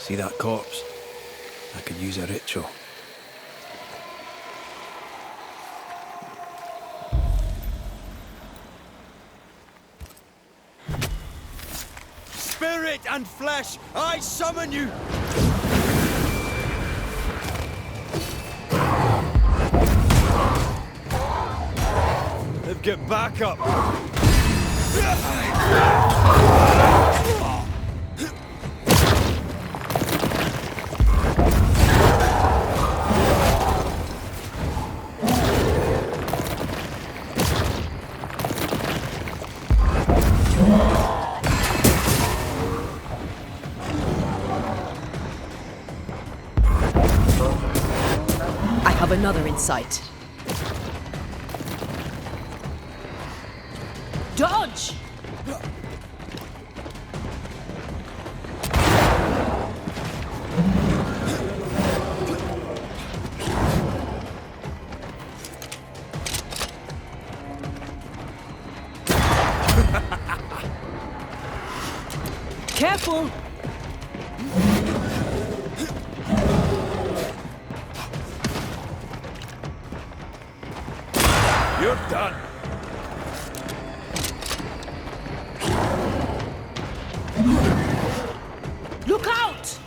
See that corpse? I could use a ritual. Spirit and flesh, I summon you! Get back up! I have another insight. Dodge! Careful! You're done! Look out!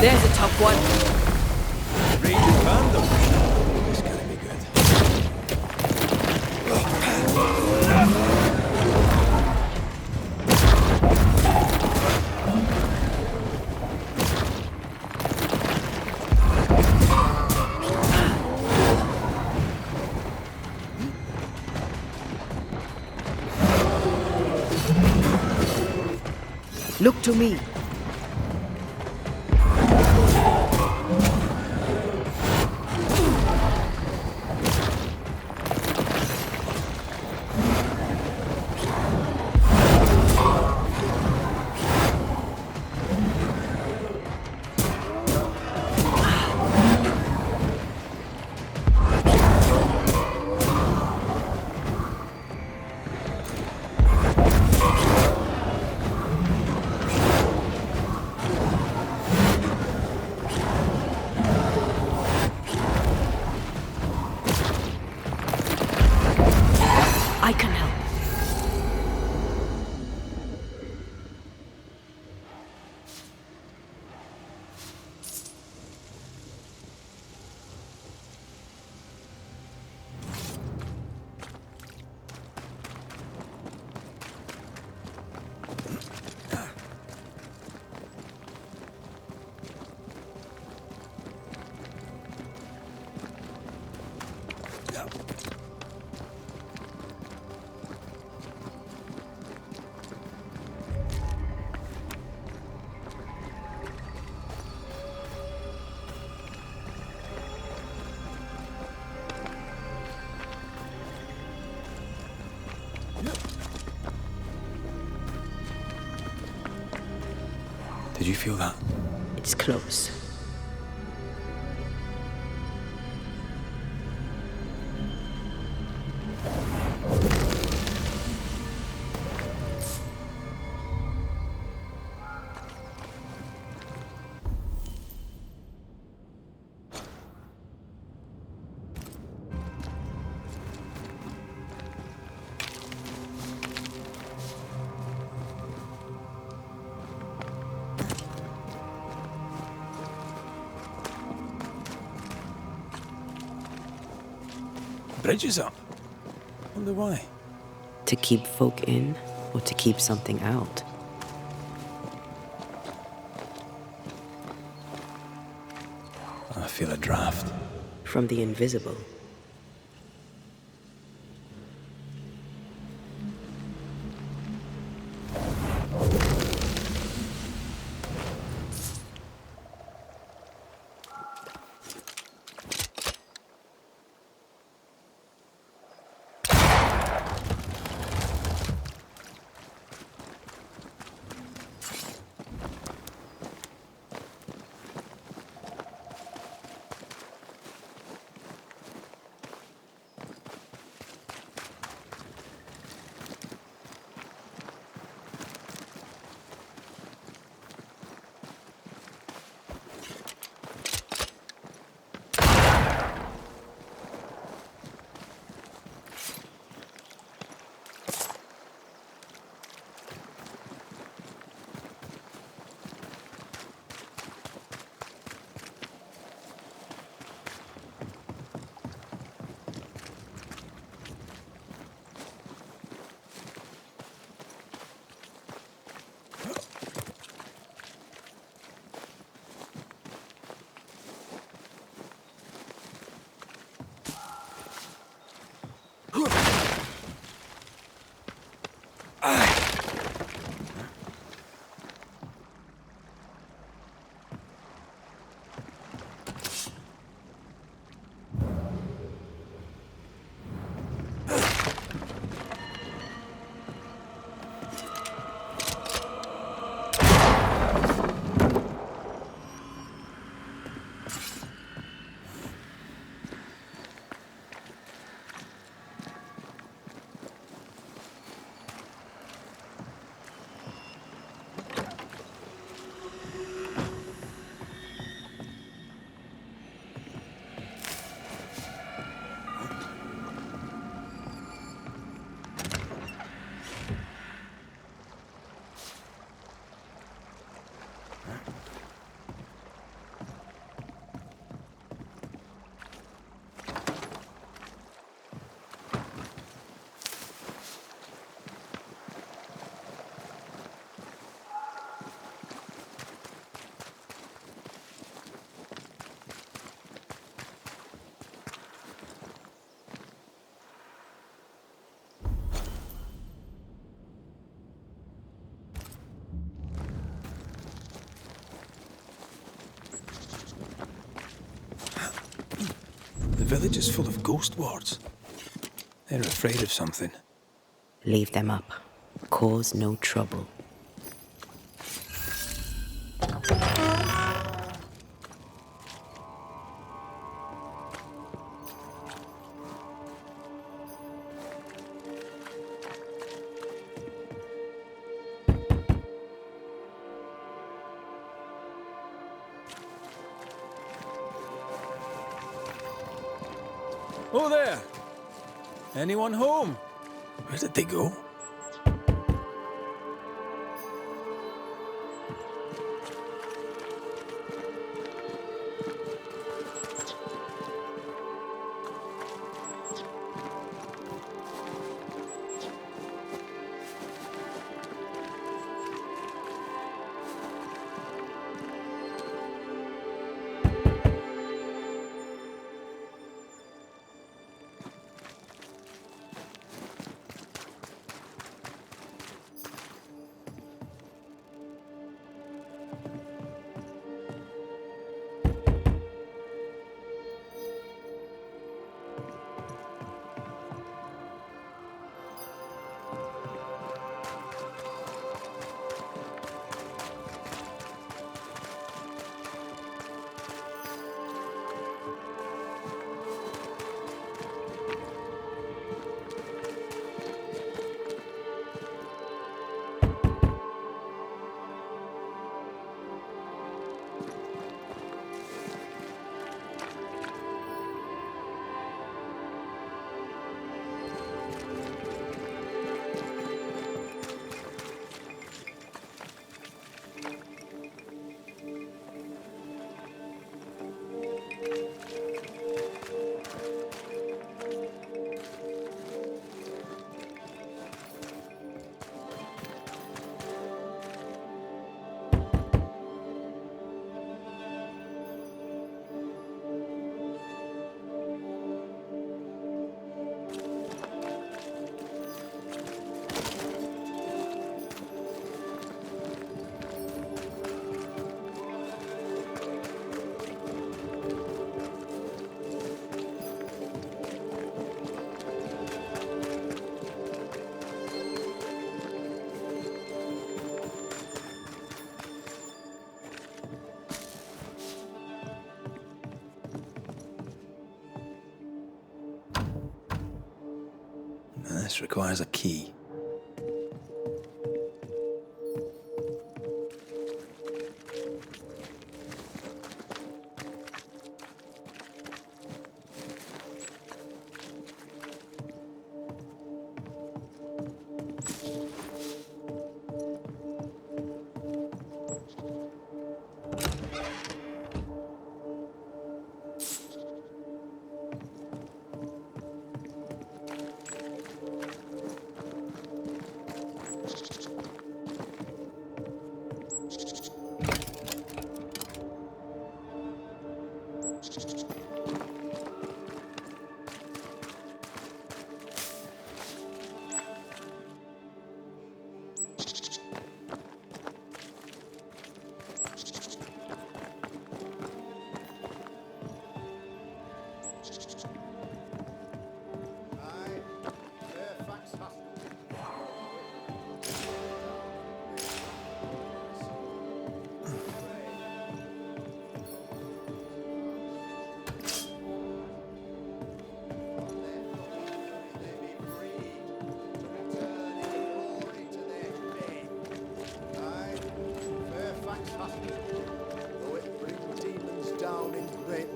There's a tough one. Read the random. It's gonna be good. Look to me. I can help. Did you feel that? It's close. Bridge is up. Wonder why. To keep folk in, or to keep something out? I feel a draft. From the invisible. village is full of ghost wards. They're afraid of something. Leave them up. Cause no trouble. Oh there! Anyone home? Where did they go? This requires a key.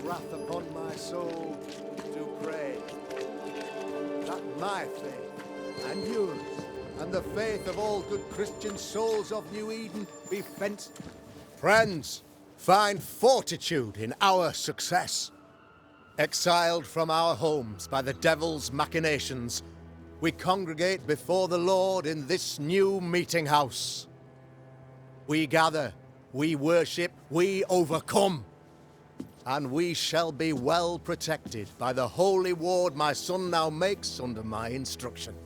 Wrath upon my soul, do pray that my faith and yours and the faith of all good Christian souls of New Eden be fenced. Friends, find fortitude in our success. Exiled from our homes by the devil's machinations, we congregate before the Lord in this new meeting house. We gather, we worship, we overcome. And we shall be well protected by the holy ward my son now makes under my instruction.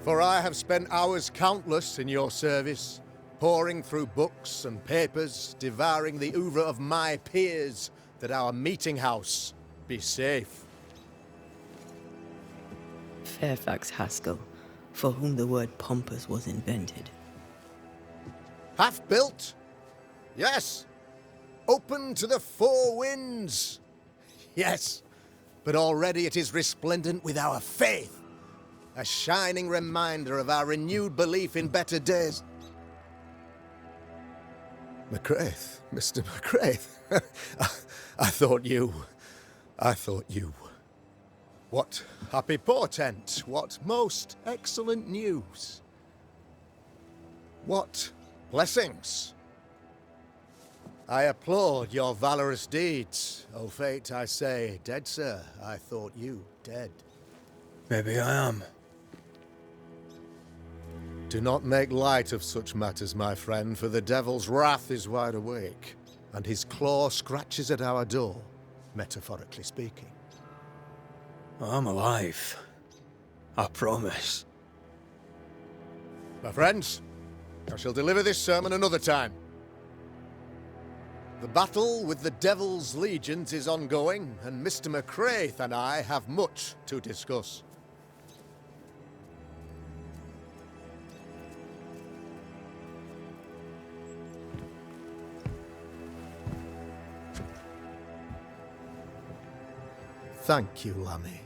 For I have spent hours countless in your service, poring through books and papers, devouring the oeuvre of my peers, that our meeting house be safe. Fairfax Haskell, for whom the word pompous was invented. Half-built? Yes. Open to the four winds? Yes. But already it is resplendent with our faith. A shining reminder of our renewed belief in better days. McCraith, Mr. McCraith. I thought you. What happy portent, what most excellent news. What blessings. I applaud your valorous deeds. O fate, I say, dead sir, I thought you dead. Maybe I am. Do not make light of such matters, my friend, for the devil's wrath is wide awake, and his claw scratches at our door, metaphorically speaking. I'm alive. I promise. My friends, I shall deliver this sermon another time. The battle with the devil's legions is ongoing, and Mr. McCraith and I have much to discuss. Thank you, Lammy.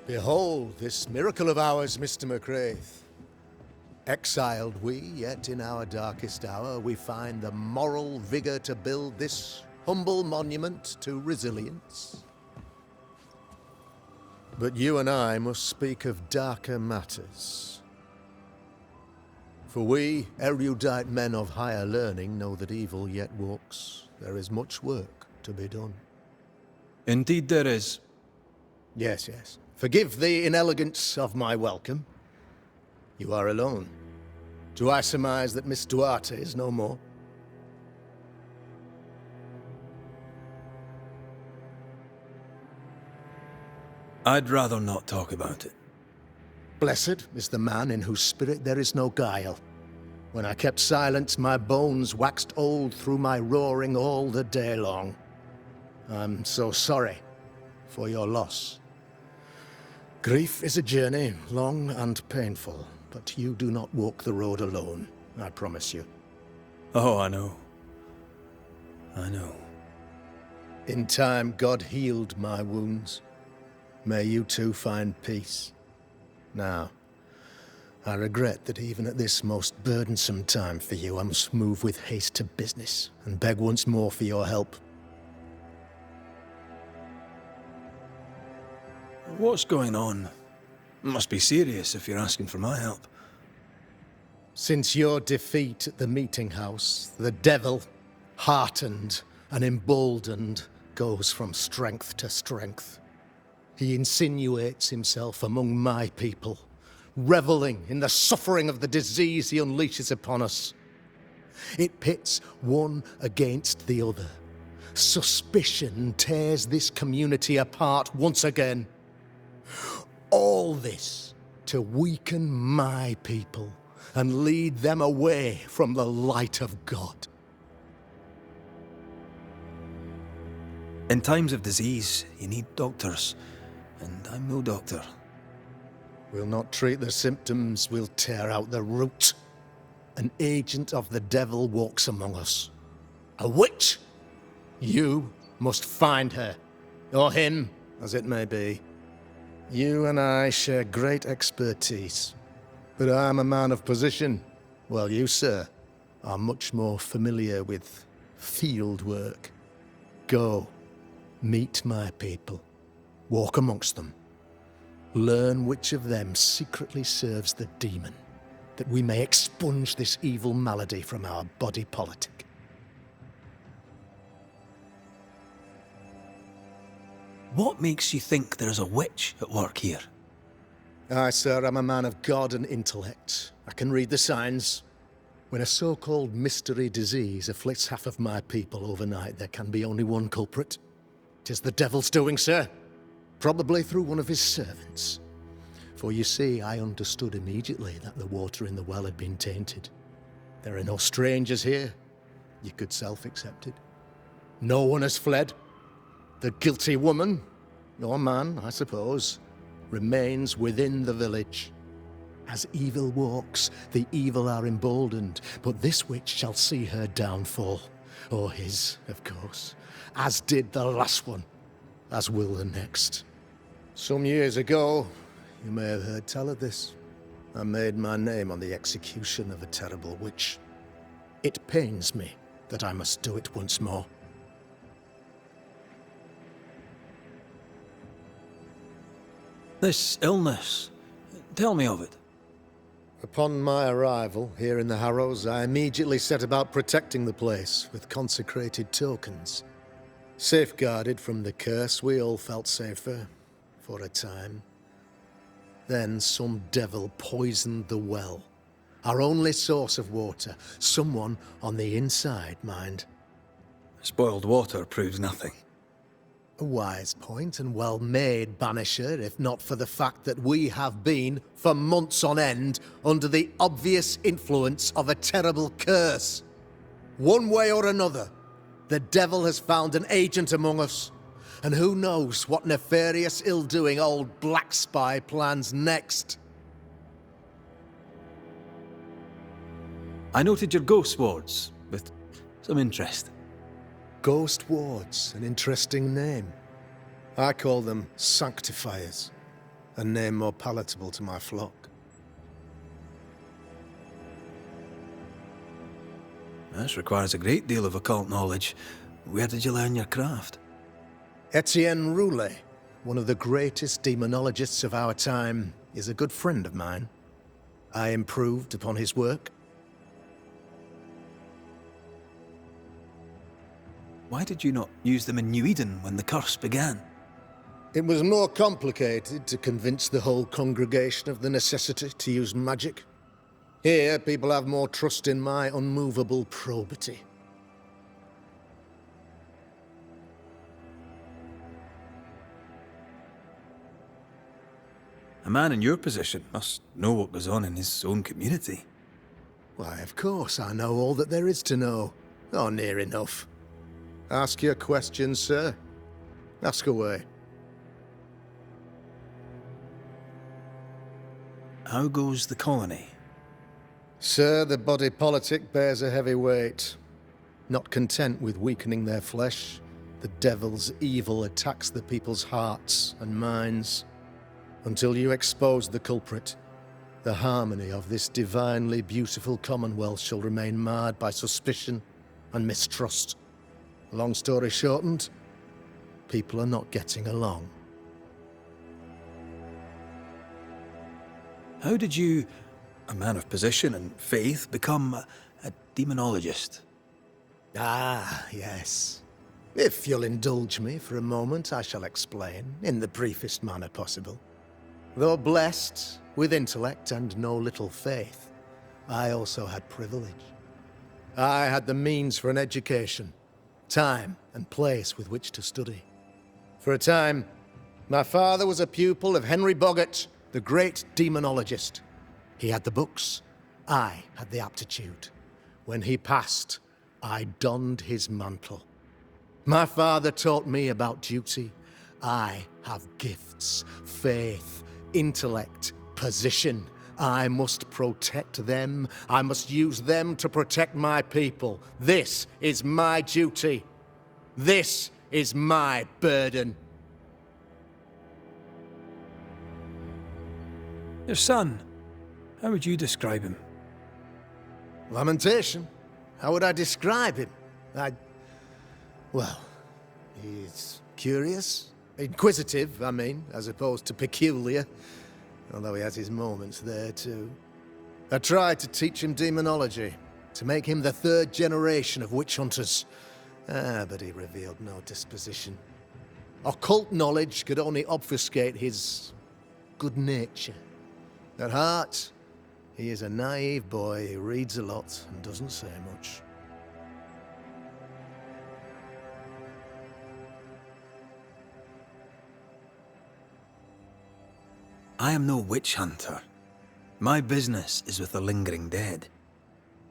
Behold this miracle of ours, Mr. McCraith. Exiled we, yet in our darkest hour we find the moral vigor to build this humble monument to resilience. But you and I must speak of darker matters. For we, erudite men of higher learning, know that evil yet walks. There is much work to be done. Indeed there is. Yes, yes. Forgive the inelegance of my welcome. You are alone. Do I surmise that Miss Duarte is no more? I'd rather not talk about it. Blessed is the man in whose spirit there is no guile. When I kept silence, my bones waxed old through my roaring all the day long. I'm so sorry for your loss. Grief is a journey, long and painful, but you do not walk the road alone, I promise you. Oh, I know. I know. In time, God healed my wounds. May you too find peace. Now, I regret that even at this most burdensome time for you, I must move with haste to business and beg once more for your help. What's going on? Must be serious if you're asking for my help. Since your defeat at the meeting house, the devil, heartened and emboldened, goes from strength to strength. He insinuates himself among my people, reveling in the suffering of the disease he unleashes upon us. It pits one against the other. Suspicion tears this community apart once again. All this to weaken my people and lead them away from the light of God. In times of disease, you need doctors, and I'm no doctor. We'll not treat the symptoms, we'll tear out the root. An agent of the devil walks among us. A witch! You must find her, or him, as it may be. You and I share great expertise, but I'm a man of position, while you, sir, are much more familiar with field work. Go, meet my people, walk amongst them, learn which of them secretly serves the demon, that we may expunge this evil malady from our body politic. What makes you think there's a witch at work here? Aye, sir, I'm a man of God and intellect. I can read the signs. When a so-called mystery disease afflicts half of my people overnight, there can be only one culprit. 'Tis the devil's doing, sir. Probably through one of his servants. For you see, I understood immediately that the water in the well had been tainted. There are no strangers here. you could self-accept it. No one has fled. The guilty woman, or man, I suppose, remains within the village. As evil walks, the evil are emboldened, but this witch shall see her downfall. Or his, of course. As did the last one. As will the next. Some years ago, you may have heard tell of this. I made my name on the execution of a terrible witch. It pains me that I must do it once more. This illness, tell me of it. Upon my arrival here in the Harrows, I immediately set about protecting the place with consecrated tokens. Safeguarded from the curse, we all felt safer, for a time. Then some devil poisoned the well, our only source of water. Someone on the inside, mind. Spoiled water proves nothing. A wise point and well made, Banisher, if not for the fact that we have been, for months on end, under the obvious influence of a terrible curse. One way or another, the devil has found an agent among us, and who knows what nefarious ill-doing old Black Spy plans next. I noted your ghost wards with some interest. Ghost wards, an interesting name. I call them sanctifiers, a name more palatable to my flock. This requires a great deal of occult knowledge. Where did you learn your craft? Etienne Roulet, one of the greatest demonologists of our time, is a good friend of mine. I improved upon his work. Why did you not use them in New Eden when the curse began? It was more complicated to convince the whole congregation of the necessity to use magic. Here, people have more trust in my unmovable probity. A man in your position must know what goes on in his own community. Why, of course, I know all that there is to know. Or near enough. Ask your questions, sir. Ask away. How goes the colony? Sir, the body politic bears a heavy weight. Not content with weakening their flesh, the devil's evil attacks the people's hearts and minds. Until you expose the culprit, the harmony of this divinely beautiful commonwealth shall remain marred by suspicion and mistrust. Long story shortened, people are not getting along. How did you, a man of position and faith, become a demonologist? Ah, yes. If you'll indulge me for a moment, I shall explain, in the briefest manner possible. Though blessed with intellect and no little faith, I also had privilege. I had the means for an education, time and place with which to study. For a time, my father was a pupil of Henry Boggart, the great demonologist. He had the books, I had the aptitude. When he passed, I donned his mantle. My father taught me about duty. I have gifts, faith, intellect, position. I must protect them. I must use them to protect my people. This is my duty. This is my burden. Your son, how would you describe him? Lamentation? How would I describe him? Well, he's curious. Inquisitive, I mean, as opposed to peculiar. Although he has his moments there, too. I tried to teach him demonology, to make him the third generation of witch hunters. But he revealed no disposition. Occult knowledge could only obfuscate his good nature. At heart, he is a naive boy who reads a lot and doesn't say much. I am no witch hunter. My business is with the lingering dead.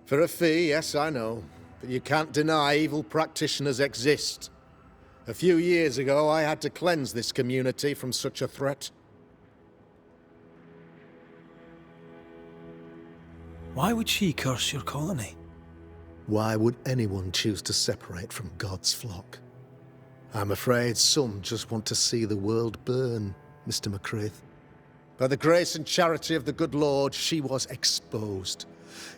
For a fee, yes, I know. but you can't deny evil practitioners exist. A few years ago, I had to cleanse this community from such a threat. Why would she curse your colony? Why would anyone choose to separate from God's flock? I'm afraid some just want to see the world burn, Mr. McCraith. By the grace and charity of the good Lord, she was exposed.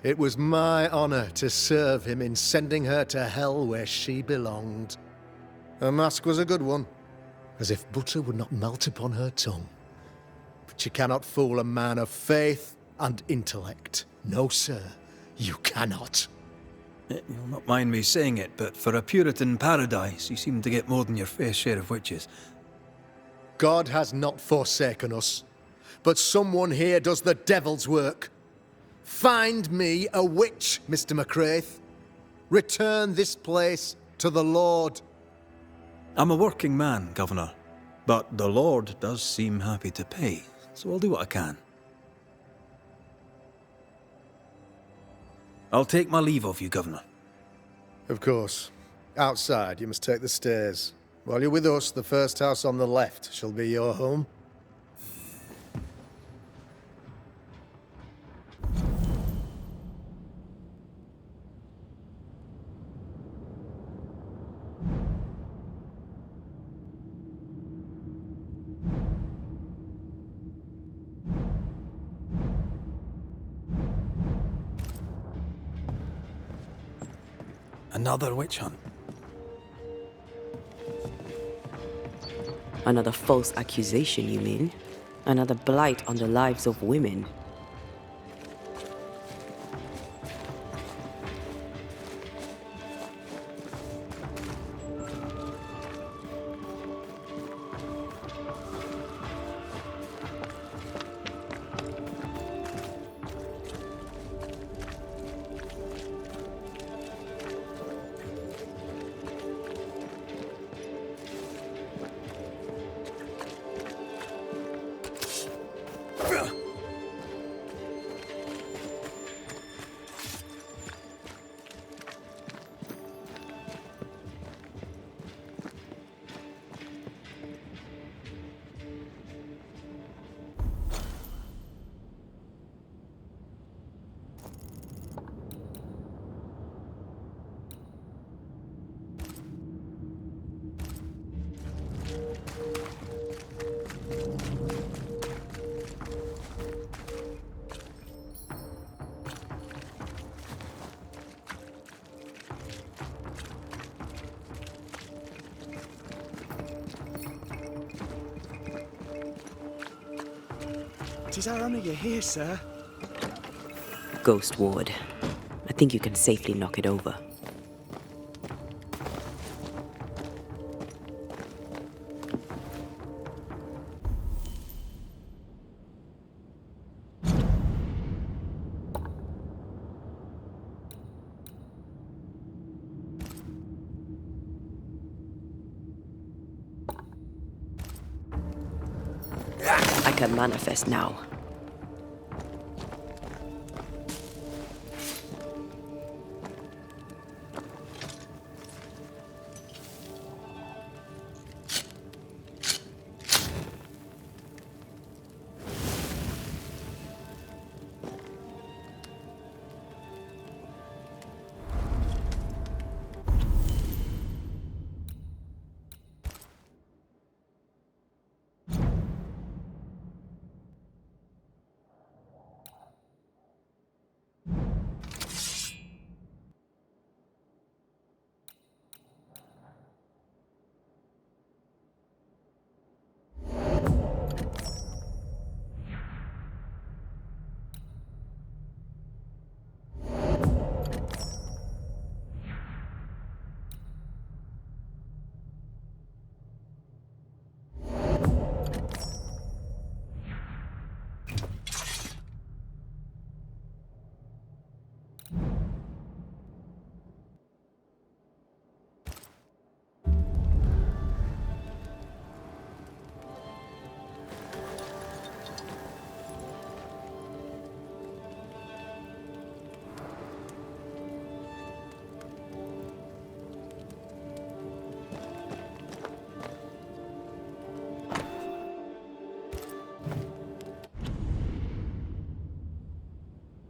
It was my honor to serve him in sending her to hell where she belonged. Her mask was a good one, as if butter would not melt upon her tongue. But you cannot fool a man of faith and intellect. No, sir, you cannot. You'll not mind me saying it, but for a Puritan paradise, you seem to get more than your fair share of witches. God has not forsaken us, but someone here does the devil's work. Find me a witch, Mr. McCraith. Return this place to the Lord. I'm a working man, Governor, but the Lord does seem happy to pay, so I'll do what I can. I'll take my leave of you, Governor. Of course. Outside, you must take the stairs. While you're with us, the first house on the left shall be your home. Another witch hunt. Another false accusation, you mean? Another blight on the lives of women. Tis our honour you're here, sir. Ghost Ward. I think you can safely knock it over. I can manifest now.